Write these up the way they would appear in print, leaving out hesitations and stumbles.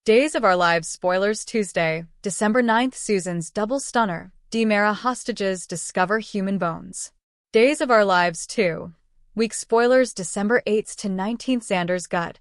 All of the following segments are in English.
Days of Our Lives spoilers Tuesday, December 9th. Susan's double stunner. DiMera hostages discover human bones. Days of Our Lives 2. Week spoilers December 8th to 19th. Xander's gut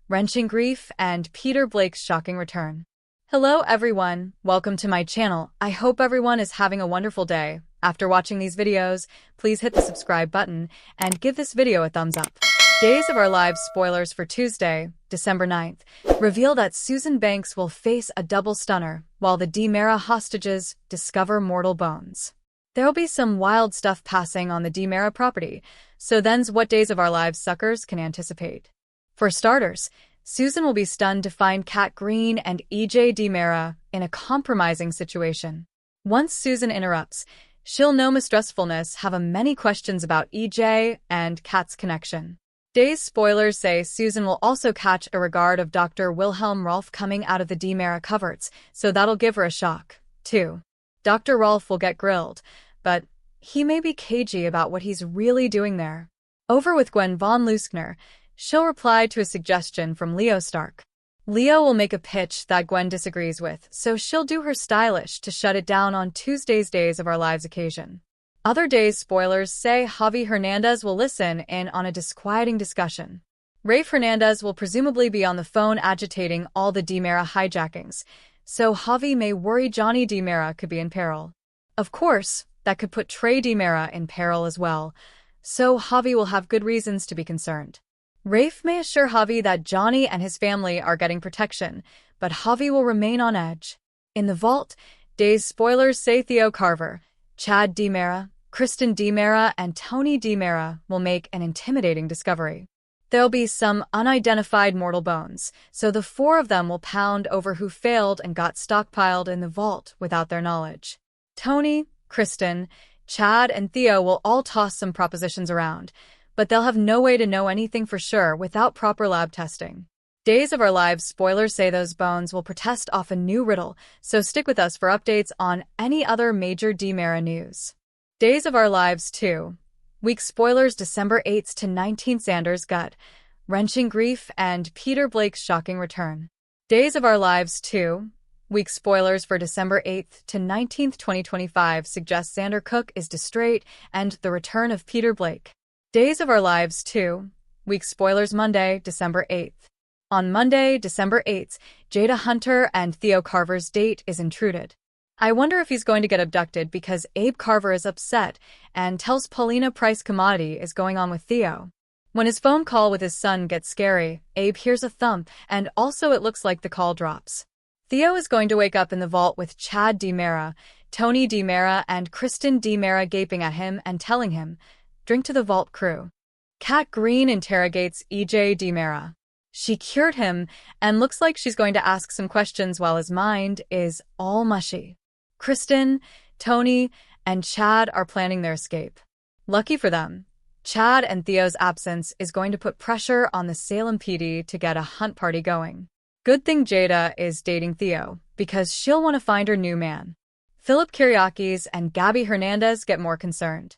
wrenching grief and Peter Blake's shocking return. Hello everyone, welcome to my channel. I hope everyone is having a wonderful day. After watching these videos, please hit the subscribe button and give this video a thumbs up. Days of Our Lives spoilers for Tuesday, December 9th, reveal that Susan Banks will face a double stunner while the DiMera hostages discover mortal bones. There'll be some wild stuff passing on the DiMera property, so then's what Days of Our Lives suckers can anticipate. For starters, Susan will be stunned to find Kat Green and EJ DiMera in a compromising situation. Once Susan interrupts, she'll know mistrustfulness have many questions about EJ and Kat's connection. Days spoilers say Susan will also catch a regard of Dr. Wilhelm Rolf coming out of the DiMera coverts, so that'll give her a shock, too. Dr. Rolf will get grilled, but he may be cagey about what he's really doing there. Over with Gwen von Leuschner, she'll reply to a suggestion from Leo Stark. Leo will make a pitch that Gwen disagrees with, so she'll do her stylish to shut it down on Tuesday's Days of Our Lives occasion. Other days spoilers say Javi Hernandez will listen in on a disquieting discussion. Rafe Hernandez will presumably be on the phone agitating all the DiMera hijackings, so Javi may worry Johnny DiMera could be in peril. Of course, that could put Trey DiMera in peril as well, so Javi will have good reasons to be concerned. Rafe may assure Javi that Johnny and his family are getting protection, but Javi will remain on edge. In the vault, Days spoilers say Theo Carver, Chad DiMera, Kristen DiMera, and Tony DiMera will make an intimidating discovery. There'll be some unidentified mortal bones, so the four of them will pound over who failed and got stockpiled in the vault without their knowledge. Tony, Kristen, Chad, and Theo will all toss some propositions around, but they'll have no way to know anything for sure without proper lab testing. Days of Our Lives spoilers say those bones will protest off a new riddle, so stick with us for updates on any other major DiMera news. Days of Our Lives 2. Week spoilers December 8th to 19th. Xander's gut wrenching grief and Peter Blake's shocking return. Days of Our Lives 2. Week spoilers for December 8th to 19th, 2025 suggest Xander Cook is distraught and the return of Peter Blake. Days of Our Lives 2. Week spoilers Monday, December 8th. On Monday, December 8th, Jada Hunter and Theo Carver's date is intruded. I wonder if he's going to get abducted because Abe Carver is upset and tells Paulina Price Commodity is going on with Theo. When his phone call with his son gets scary, Abe hears a thump and also it looks like the call drops. Theo is going to wake up in the vault with Chad DiMera, Tony DiMera, and Kristen DiMera gaping at him and telling him, "Drink to the vault crew." Kat Green interrogates EJ DiMera. She cured him and looks like she's going to ask some questions while his mind is all mushy. Kristen, Tony, and Chad are planning their escape. Lucky for them, Chad and Theo's absence is going to put pressure on the Salem PD to get a hunt party going. Good thing Jada is dating Theo, because she'll want to find her new man. Philip Kiriakis and Gabby Hernandez get more concerned.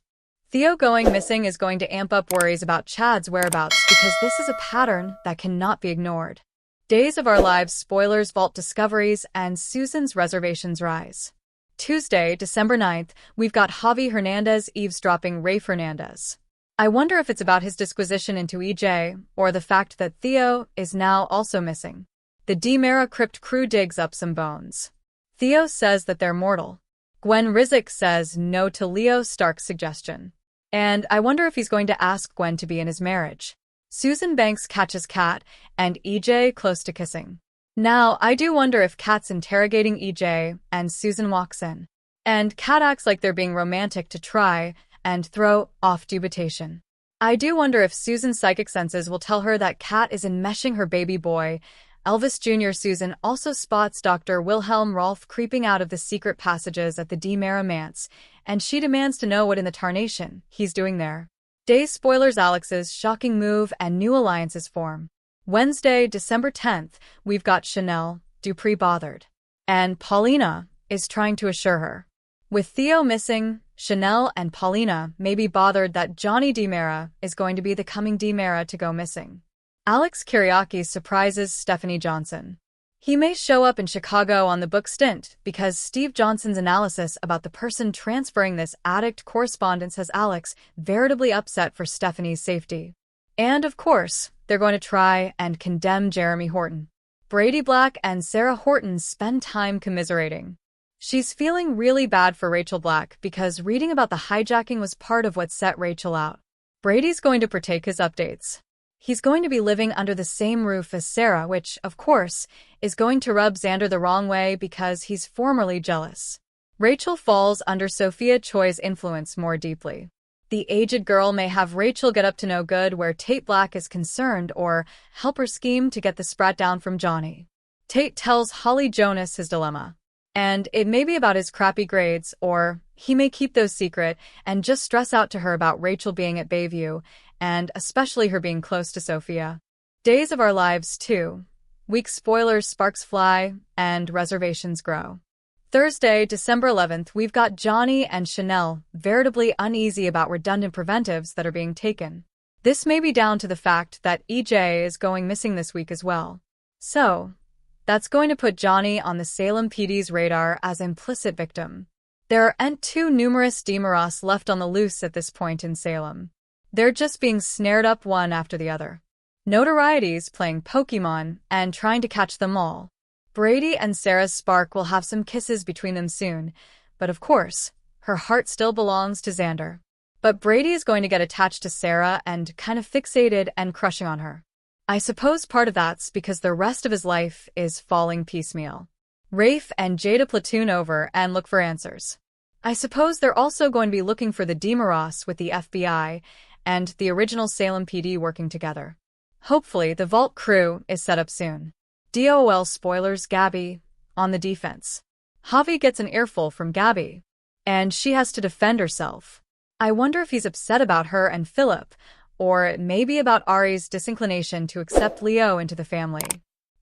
Theo going missing is going to amp up worries about Chad's whereabouts because this is a pattern that cannot be ignored. Days of Our Lives spoilers vault discoveries and Susan's reservations rise. Tuesday, December 9th, we've got Javi Hernandez eavesdropping Rafe Hernandez. I wonder if it's about his disquisition into EJ or the fact that Theo is now also missing. The DiMera crypt crew digs up some bones. Theo says that they're mortal. Gwen Rizek says no to Leo Stark's suggestion. And I wonder if he's going to ask Gwen to be in his marriage. Susan Banks catches Kat and EJ close to kissing. Now, I do wonder if Kat's interrogating EJ and Susan walks in. And Kat acts like they're being romantic to try and throw off dubitation. I do wonder if Susan's psychic senses will tell her that Kat is enmeshing her baby boy. Elvis Jr. Susan also spots Dr. Wilhelm Rolf creeping out of the secret passages at the DiMera manse, and she demands to know what in the tarnation he's doing there. Days spoilers Alex's shocking move and new alliances form. Wednesday, December 10th, we've got Chanel, Dupree bothered. And Paulina is trying to assure her. With Theo missing, Chanel and Paulina may be bothered that Johnny DiMera is going to be the coming DiMera to go missing. Alex Kiriakis surprises Stephanie Johnson. He may show up in Chicago on the book stint because Steve Johnson's analysis about the person transferring this addict correspondence has Alex veritably upset for Stephanie's safety. And, of course, they're going to try and condemn Jeremy Horton. Brady Black and Sarah Horton spend time commiserating. She's feeling really bad for Rachel Black because reading about the hijacking was part of what set Rachel out. Brady's going to partake his updates. He's going to be living under the same roof as Sarah, which, of course, is going to rub Xander the wrong way because he's formerly jealous. Rachel falls under Sophia Choi's influence more deeply. The aged girl may have Rachel get up to no good where Tate Black is concerned or help her scheme to get the sprat down from Johnny. Tate tells Holly Jonas his dilemma. And it may be about his crappy grades, or he may keep those secret and just stress out to her about Rachel being at Bayview, and especially her being close to Sophia. Days of Our Lives 2. Week spoilers, sparks fly, and reservations grow. Thursday, December 11th, we've got Johnny and Chanel veritably uneasy about redundant preventives that are being taken. This may be down to the fact that EJ is going missing this week as well. So, that's going to put Johnny on the Salem PD's radar as implicit victim. There aren't too numerous DeMaras left on the loose at this point in Salem. They're just being snared up one after the other. Notoriety's playing Pokemon and trying to catch them all. Brady and Sarah's spark will have some kisses between them soon, but of course, her heart still belongs to Xander. But Brady is going to get attached to Sarah and kind of fixated and crushing on her. I suppose part of that's because the rest of his life is falling piecemeal. Rafe and Jada platoon over and look for answers. I suppose they're also going to be looking for the DeMaras with the FBI and the original Salem PD working together. Hopefully, the Vault crew is set up soon. DOL spoilers, Gabby on the defense. Javi gets an earful from Gabby, and she has to defend herself. I wonder if he's upset about her and Philip, or maybe about Ari's disinclination to accept Leo into the family.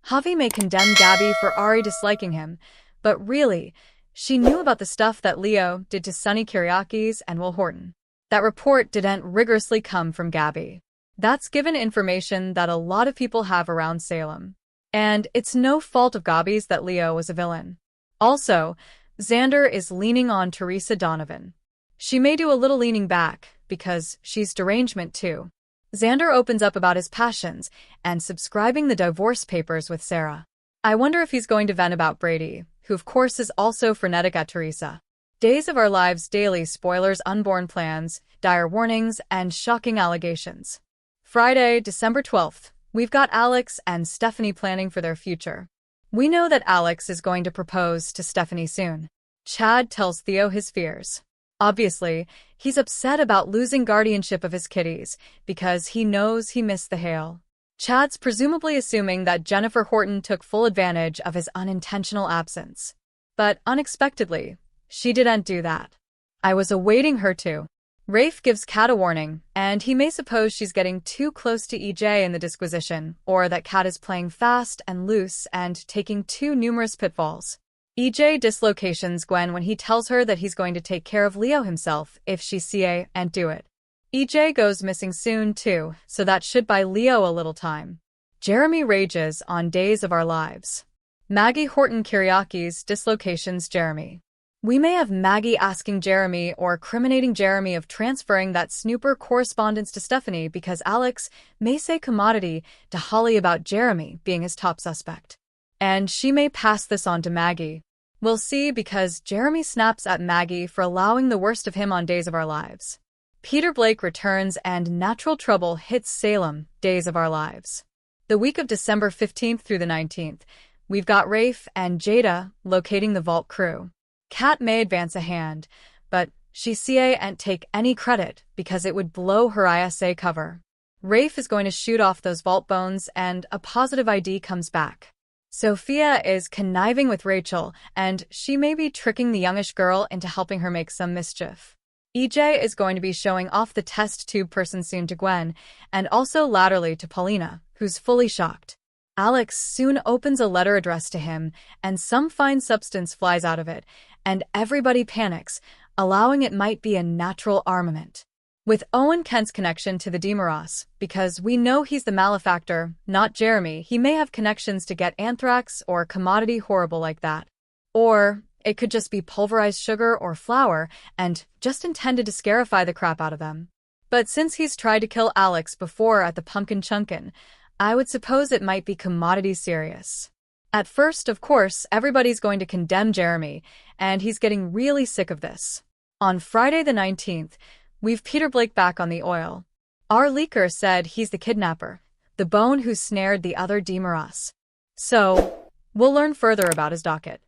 Javi may condemn Gabby for Ari disliking him, but really, she knew about the stuff that Leo did to Sonny Kiriakis and Will Horton. That report didn't rigorously come from Gabby. That's given information that a lot of people have around Salem. And it's no fault of Gabby's that Leo was a villain. Also, Xander is leaning on Teresa Donovan. She may do a little leaning back, because she's derangement too. Xander opens up about his passions and subscribing the divorce papers with Sarah. I wonder if he's going to vent about Brady, who of course is also frenetic at Teresa. Days of Our Lives daily spoilers, unborn plans, dire warnings, and shocking allegations. Friday, December 12th, we've got Alex and Stephanie planning for their future. We know that Alex is going to propose to Stephanie soon. Chad tells Theo his fears. Obviously, he's upset about losing guardianship of his kitties because he knows he missed the hail. Chad's presumably assuming that Jennifer Horton took full advantage of his unintentional absence. But unexpectedly, she didn't do that. I was awaiting her to. Rafe gives Kat a warning, and he may suppose she's getting too close to EJ in the disquisition, or that Kat is playing fast and loose and taking too numerous pitfalls. EJ dislocations Gwen when he tells her that he's going to take care of Leo himself if she CA and do it. EJ goes missing soon too, so that should buy Leo a little time. Jeremy rages on Days of Our Lives. Maggie Horton Kiriakis dislocations Jeremy. We may have Maggie asking Jeremy or criminating Jeremy of transferring that snooper correspondence to Stephanie because Alex may say commodity to Holly about Jeremy being his top suspect. And she may pass this on to Maggie. We'll see because Jeremy snaps at Maggie for allowing the worst of him on Days of Our Lives. Peter Blake returns and natural trouble hits Salem, Days of Our Lives. The week of December 15th through the 19th, we've got Rafe and Jada locating the Vault crew. Kat may advance a hand, but she can't take any credit because it would blow her ISA cover. Rafe is going to shoot off those Vault bones and a positive ID comes back. Sophia is conniving with Rachel, and she may be tricking the youngish girl into helping her make some mischief. EJ is going to be showing off the test tube person soon to Gwen, and also latterly to Paulina, who's fully shocked. Alex soon opens a letter addressed to him, and some fine substance flies out of it, and everybody panics, allowing it might be a natural armament. with Owen Kent's connection to the DiMaras, because we know he's the malefactor, not Jeremy. He may have connections to get anthrax or commodity horrible like that. Or it could just be pulverized sugar or flour and just intended to scarify the crap out of them. But since he's tried to kill Alex before at the Pumpkin Chunkin', I would suppose it might be commodity serious. At first, of course, everybody's going to condemn Jeremy, and he's getting really sick of this. On Friday the 19th, we've Peter Blake back on the oil. Our leaker said he's the kidnapper, the bone who snared the other DiMaras. So, we'll learn further about his docket.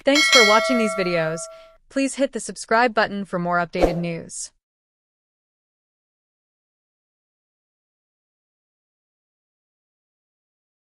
Thanks for watching these videos. Please hit the subscribe button for more updated news.